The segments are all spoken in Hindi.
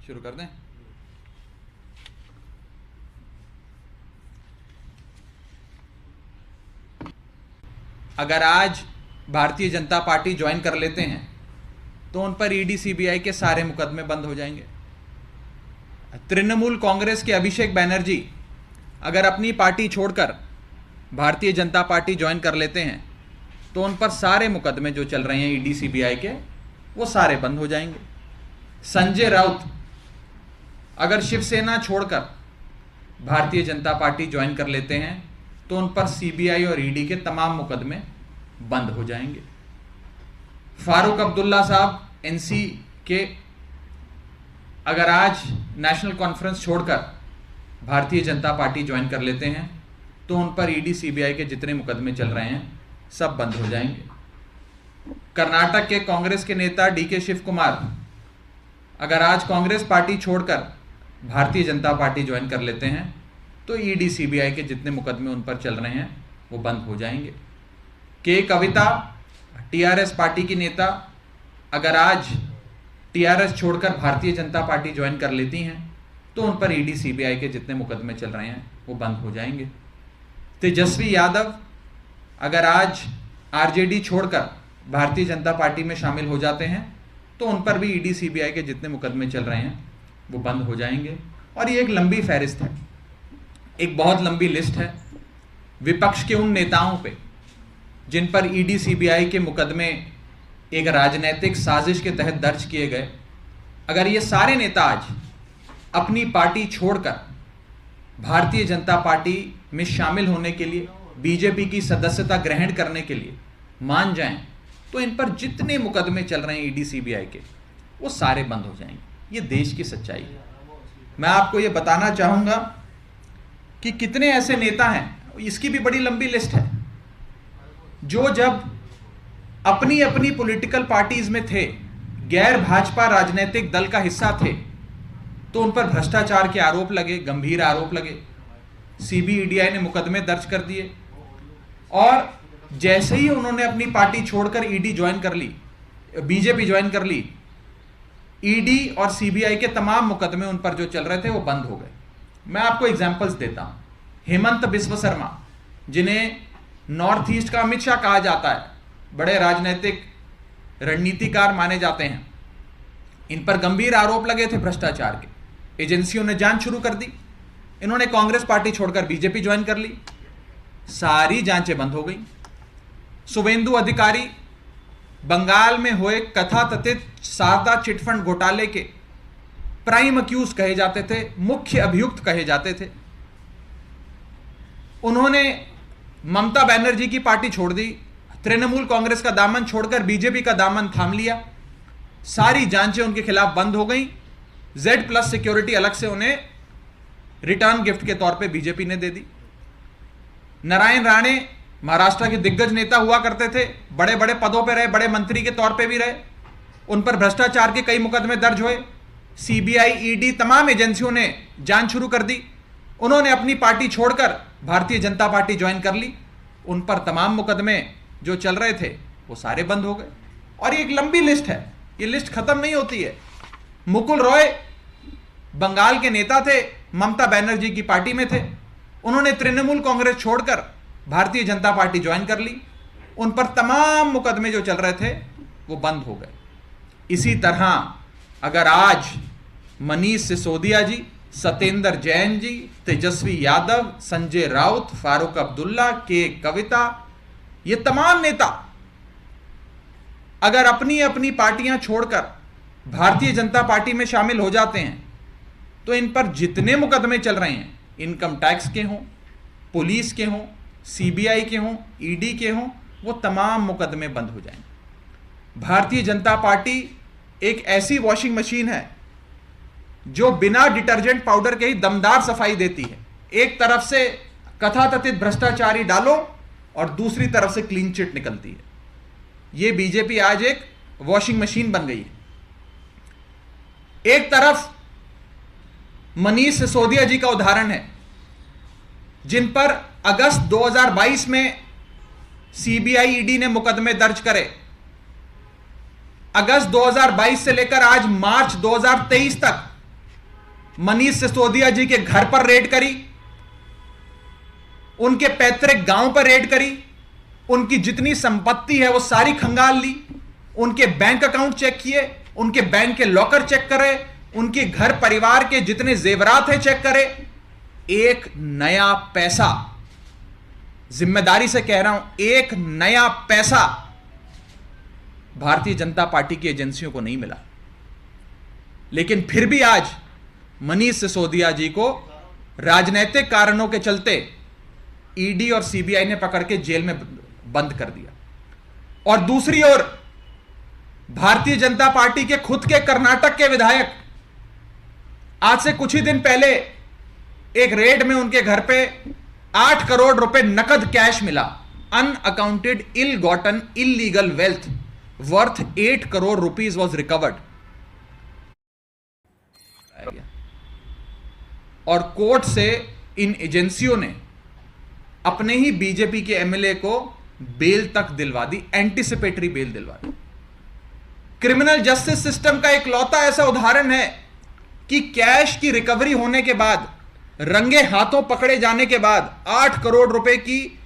शुरू कर दें। अगर आज भारतीय जनता पार्टी ज्वाइन कर लेते हैं तो उन पर ईडी सीबीआई के सारे मुकदमे बंद हो जाएंगे। तृणमूल कांग्रेस के अभिषेक बैनर्जी अगर अपनी पार्टी छोड़कर भारतीय जनता पार्टी ज्वाइन कर लेते हैं तो उन पर सारे मुकदमे जो चल रहे हैं ईडी सीबीआई के, वो सारे बंद हो जाएंगे। संजय राउत अगर शिवसेना छोड़कर भारतीय जनता पार्टी ज्वाइन कर लेते हैं तो उन पर सीबीआई और ईडी के तमाम मुकदमे बंद हो जाएंगे। फारूक अब्दुल्ला साहब एनसी के अगर आज नेशनल कॉन्फ्रेंस छोड़कर भारतीय जनता पार्टी ज्वाइन कर लेते हैं तो उन पर ईडी सीबीआई के जितने मुकदमे चल रहे हैं सब बंद हो जाएंगे। कर्नाटक के कांग्रेस के नेता डीके शिव कुमार अगर आज कांग्रेस पार्टी छोड़कर भारतीय जनता पार्टी ज्वाइन कर लेते हैं तो ईडी सीबीआई के जितने मुकदमे उन पर चल रहे हैं वो बंद हो जाएंगे। के कविता टीआरएस पार्टी की नेता अगर आज टीआरएस छोड़कर भारतीय जनता पार्टी ज्वाइन कर लेती हैं तो उन पर ईडी सीबीआई के जितने मुकदमे चल रहे हैं वो बंद हो जाएंगे। तेजस्वी यादव अगर आज आरजेडी छोड़कर भारतीय जनता पार्टी में शामिल हो जाते हैं तो उन पर भी ईडी सीबीआई के जितने मुकदमे चल रहे हैं वो बंद हो जाएंगे। और ये एक लंबी फहरिस्त है, एक बहुत लंबी लिस्ट है विपक्ष के उन नेताओं पे जिन पर ईडी सीबीआई के मुकदमे एक राजनीतिक साजिश के तहत दर्ज किए गए। अगर ये सारे नेता आज अपनी पार्टी छोड़कर भारतीय जनता पार्टी में शामिल होने के लिए, बीजेपी की सदस्यता ग्रहण करने के लिए मान जाएं तो इन पर जितने मुकदमे चल रहे हैं ईडी सीबीआई के वो सारे बंद हो जाएंगे। ये देश की सच्चाई है। मैं आपको ये बताना चाहूंगा कि कितने ऐसे नेता हैं, इसकी भी बड़ी लंबी लिस्ट है, जो जब अपनी अपनी पॉलिटिकल पार्टीज में थे, गैर भाजपा राजनीतिक दल का हिस्सा थे, तो उन पर भ्रष्टाचार के आरोप लगे, गंभीर आरोप लगे, सीबीईडीआई ने मुकदमे दर्ज कर दिए और जैसे ही उन्होंने अपनी पार्टी छोड़कर ईडी ज्वाइन कर ली, बीजेपी ज्वाइन कर ली, ईडी और सीबीआई के तमाम मुकदमे उन पर जो चल रहे थे वो बंद हो गए। मैं आपको एग्जांपल्स देता हूं। हेमंत बिस्व शर्मा, जिन्हें नॉर्थ ईस्ट का अमित शाह कहा जाता है, बड़े राजनीतिक रणनीतिकार माने जाते हैं, इन पर गंभीर आरोप लगे थे भ्रष्टाचार के। एजेंसियों ने जांच शुरू कर दी। इन्होंने कांग्रेस पार्टी छोड़कर बीजेपी ज्वाइन कर ली, सारी जांचें बंद हो गई। शुभेंदु अधिकारी बंगाल में हुए कथाकथित शारदा चिटफंड घोटाले के प्राइम अक्यूज कहे जाते थे, मुख्य अभियुक्त कहे जाते थे। उन्होंने ममता बनर्जी की पार्टी छोड़ दी, तृणमूल कांग्रेस का दामन छोड़कर बीजेपी का दामन थाम लिया, सारी जांचें उनके खिलाफ बंद हो गई। Z+ सिक्योरिटी अलग से उन्हें रिटर्न गिफ्ट के तौर पे बीजेपी ने दे दी। नारायण राणे महाराष्ट्र के दिग्गज नेता हुआ करते थे, बड़े बड़े पदों पे रहे, बड़े मंत्री के तौर पे भी रहे, उन पर भ्रष्टाचार के कई मुकदमे दर्ज हुए। सीबीआई, ईडी, तमाम एजेंसियों ने जांच शुरू कर दी। उन्होंने अपनी पार्टी छोड़कर भारतीय जनता पार्टी ज्वाइन कर ली, उन पर तमाम मुकदमे जो चल रहे थे वो सारे बंद हो गए। और ये एक लंबी लिस्ट है, ये लिस्ट खत्म नहीं होती है। मुकुल रॉय बंगाल के नेता थे, ममता बनर्जी की पार्टी में थे, उन्होंने तृणमूल कांग्रेस छोड़कर भारतीय जनता पार्टी ज्वाइन कर ली, उन पर तमाम मुकदमे जो चल रहे थे वो बंद हो गए। इसी तरह अगर आज मनीष सिसोदिया जी, सत्येंद्र जैन जी, तेजस्वी यादव, संजय राउत, फारूक अब्दुल्ला, के कविता, ये तमाम नेता अगर अपनी अपनी पार्टियां छोड़कर भारतीय जनता पार्टी में शामिल हो जाते हैं तो इन पर जितने मुकदमे चल रहे हैं, इनकम टैक्स के हों, पुलिस के हों, सीबीआई के हों, ईडी के हों, वो तमाम मुकदमे बंद हो जाएंगे। भारतीय जनता पार्टी एक ऐसी वॉशिंग मशीन है जो बिना डिटर्जेंट पाउडर के ही दमदार सफाई देती है। एक तरफ से कथाकथित भ्रष्टाचारी डालो और दूसरी तरफ से क्लीन चिट निकलती है। ये बीजेपी आज एक वॉशिंग मशीन बन गई है। एक तरफ मनीष सिसोदिया जी का उदाहरण है, जिन पर अगस्त 2022 में सीबीआई, ईडी ने मुकदमे दर्ज करे। अगस्त 2022 से लेकर आज मार्च 2023 तक मनीष सिसोदिया जी के घर पर रेड करी, उनके पैतृक गांव पर रेड करी, उनकी जितनी संपत्ति है वो सारी खंगाल ली, उनके बैंक अकाउंट चेक किए, उनके बैंक के लॉकर चेक करे, उनके घर परिवार के जितने जेवरात हैं चेक करे। एक नया पैसा, जिम्मेदारी से कह रहा हूं, एक नया पैसा भारतीय जनता पार्टी की एजेंसियों को नहीं मिला। लेकिन फिर भी आज मनीष सिसोदिया जी को राजनीतिक कारणों के चलते ईडी और सीबीआई ने पकड़ के जेल में बंद कर दिया। और दूसरी ओर भारतीय जनता पार्टी के खुद के कर्नाटक के विधायक, आज से कुछ ही दिन पहले एक रेड में उनके घर पे 8 करोड़ रुपए नकद कैश मिला। Unaccounted ill gotten illegal wealth worth 8 crore rupees was recovered. और कोर्ट से इन एजेंसियों ने अपने ही बीजेपी के एमएलए को बेल तक दिलवा दी, एंटीसिपेटरी बेल दिलवा दी। क्रिमिनल जस्टिस सिस्टम का एक लौता ऐसा उदाहरण है कि कैश की रिकवरी होने के बाद, रंगे हाथों पकड़े जाने के बाद, 8 करोड़ रुपए की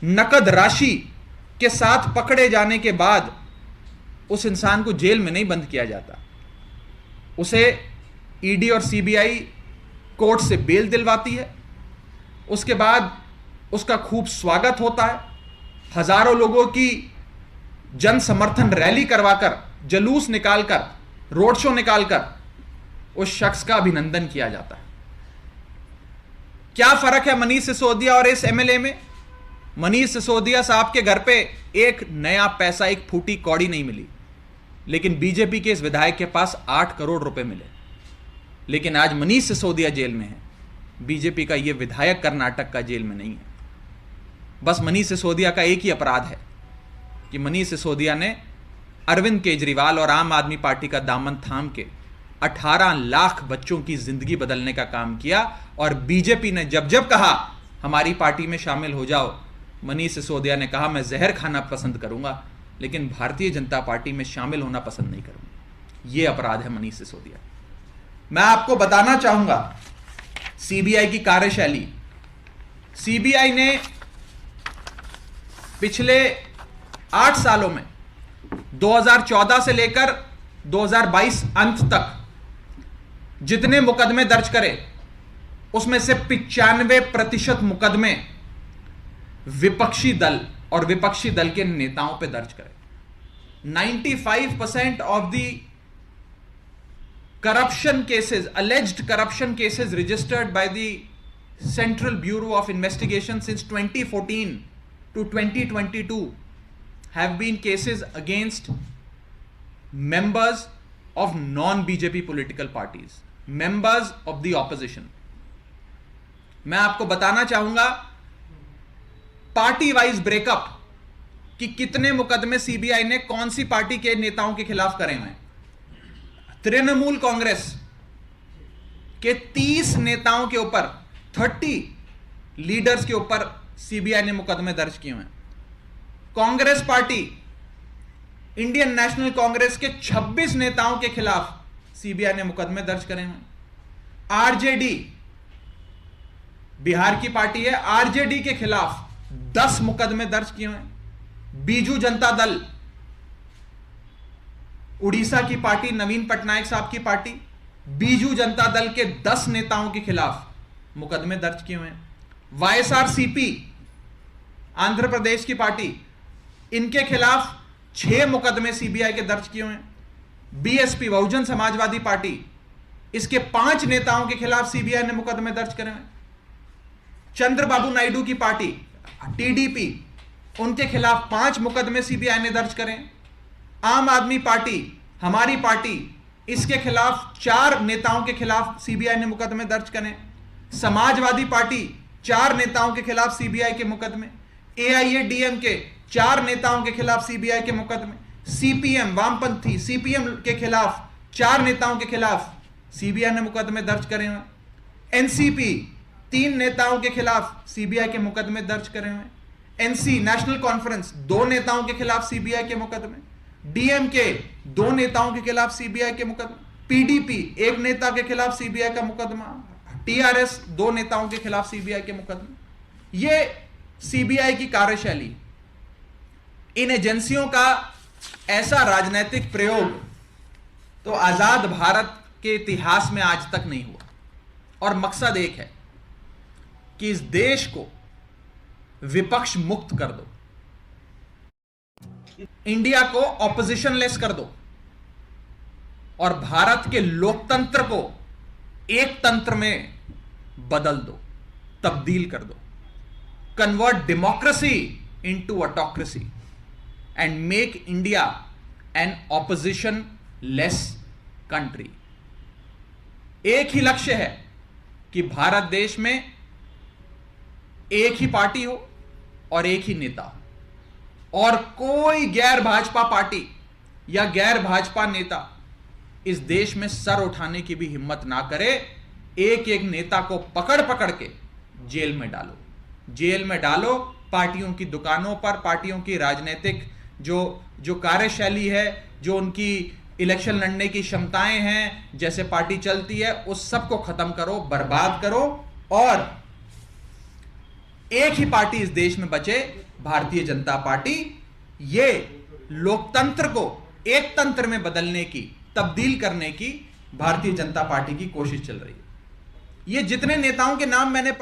नकद राशि के साथ पकड़े जाने के बाद उस इंसान को जेल में नहीं बंद किया जाता, उसे ईडी और सीबीआई कोर्ट से बेल दिलवाती है। उसके बाद उसका खूब स्वागत होता है, हजारों लोगों की जन समर्थन रैली करवाकर, जुलूस निकालकर, रोड शो निकालकर उस शख्स का अभिनंदन किया जाता है। क्या फर्क है मनीष सिसोदिया और इस एमएलए में? मनीष सिसोदिया साहब के घर पे एक नया पैसा, एक फूटी कौड़ी नहीं मिली, लेकिन बीजेपी के इस विधायक के पास 8 करोड़ रुपए मिले। लेकिन आज मनीष सिसोदिया जेल में है, बीजेपी का यह विधायक कर्नाटक का जेल में नहीं है। बस मनीष सिसोदिया का एक ही अपराध है कि मनीष सिसोदिया ने अरविंद केजरीवाल और आम आदमी पार्टी का दामन थाम के 18 लाख बच्चों की जिंदगी बदलने का काम किया। और बीजेपी ने जब जब कहा हमारी पार्टी में शामिल हो जाओ, मनीष सिसोदिया ने कहा मैं जहर खाना पसंद करूंगा, लेकिन भारतीय जनता पार्टी में शामिल होना पसंद नहीं करूंगा। यह अपराध है मनीष सिसोदिया। मैं आपको बताना चाहूंगा सीबीआई की कार्यशैली। सीबीआई ने पिछले 8 सालों में 2014 से लेकर 2022 अंत तक जितने मुकदमे दर्ज करे, उसमें से 95% मुकदमे विपक्षी दल और विपक्षी दल के नेताओं पे दर्ज करे। 95% of the corruption cases, alleged corruption cases registered by the Central Bureau of Investigation since 2014 to 2022 have been cases against members of non-BJP political parties, members of the opposition. मैं आपको बताना चाहूंगा पार्टी वाइज ब्रेकअप कि कितने मुकदमे सीबीआई ने कौन सी पार्टी के नेताओं के खिलाफ करे हुए हैं। तृणमूल कांग्रेस के 30 नेताओं के ऊपर, 30 लीडर्स के ऊपर सीबीआई ने मुकदमे दर्ज किए हैं। Congress party, Indian national Congress के 26 नेताओं के खिलाफ सीबीआई ने मुकदमे दर्ज करे हैं। आरजेडी, बिहार की पार्टी है, आरजेडी के खिलाफ 10 मुकदमे दर्ज किए हैं। बीजू जनता दल, उड़ीसा की पार्टी, नवीन पटनायक साहब की पार्टी, बीजू जनता दल के 10 नेताओं के खिलाफ मुकदमे दर्ज किए हुए हैं। वाईएसआरसीपी, आंध्र प्रदेश की पार्टी, इनके खिलाफ 6 मुकदमे सीबीआई के दर्ज किए हुए हैं। बीएसपी, बहुजन समाजवादी पार्टी, इसके 5 नेताओं के खिलाफ सीबीआई ने मुकदमे दर्ज करे हैं। चंद्रबाबू नायडू की पार्टी, टीडीपी, उनके खिलाफ 5 मुकदमे सीबीआई ने दर्ज करे हैं। आम आदमी पार्टी, हमारी पार्टी, इसके खिलाफ 4 नेताओं के खिलाफ सीबीआई ने मुकदमे दर्ज करे। समाजवादी पार्टी, 4 नेताओं के खिलाफ सीबीआई के मुकदमे। एआईएडीएम के 4 नेताओं के खिलाफ सीबीआई के मुकदमे। सीपीएम, वामपंथी सीपीएम के खिलाफ 4 नेताओं के खिलाफ सीबीआई ने मुकदमे दर्ज करे हुए। एनसीपी, 3 नेताओं के खिलाफ सीबीआई के मुकदमे दर्ज करे हुए। एनसी, नेशनल कॉन्फ्रेंस, 2 नेताओं के खिलाफ सीबीआई के मुकदमे। डीएमके, 2 नेताओं के खिलाफ सीबीआई के मुकदमे। पीडीपी एक नेता के खिलाफ सीबीआई का मुकदमा, टीआरएस 2 नेताओं के खिलाफ सीबीआई के मुकदमे। ये सीबीआई की कार्यशैली। इन एजेंसियों का ऐसा राजनीतिक प्रयोग तो आजाद भारत के इतिहास में आज तक नहीं हुआ। और मकसद एक है कि इस देश को विपक्ष मुक्त कर दो, इंडिया को ऑपोजिशन लेस कर दो और भारत के लोकतंत्र को एक तंत्र में बदल दो, तब्दील कर दो। Convert democracy into autocracy and make India an opposition less country. एक ही लक्ष्य है कि भारत देश में एक ही पार्टी हो और एक ही नेता हो, और कोई गैर भाजपा पार्टी या गैर भाजपा नेता इस देश में सर उठाने की भी हिम्मत ना करे। एक एक नेता को पकड़ पकड़ के जेल में डालो, जेल में डालो। पार्टियों की दुकानों पर, पार्टियों की राजनीतिक जो कार्यशैली है, जो उनकी इलेक्शन लड़ने की क्षमताएं हैं, जैसे पार्टी चलती है, उस सब को खत्म करो, बर्बाद करो, और एक ही पार्टी इस देश में बचे, भारतीय जनता पार्टी। ये लोकतंत्र को एक तंत्र में बदलने की, तब्दील करने की भारतीय जनता पार्टी की कोशिश चल रही है। ये जितने नेताओं के नाम मैंने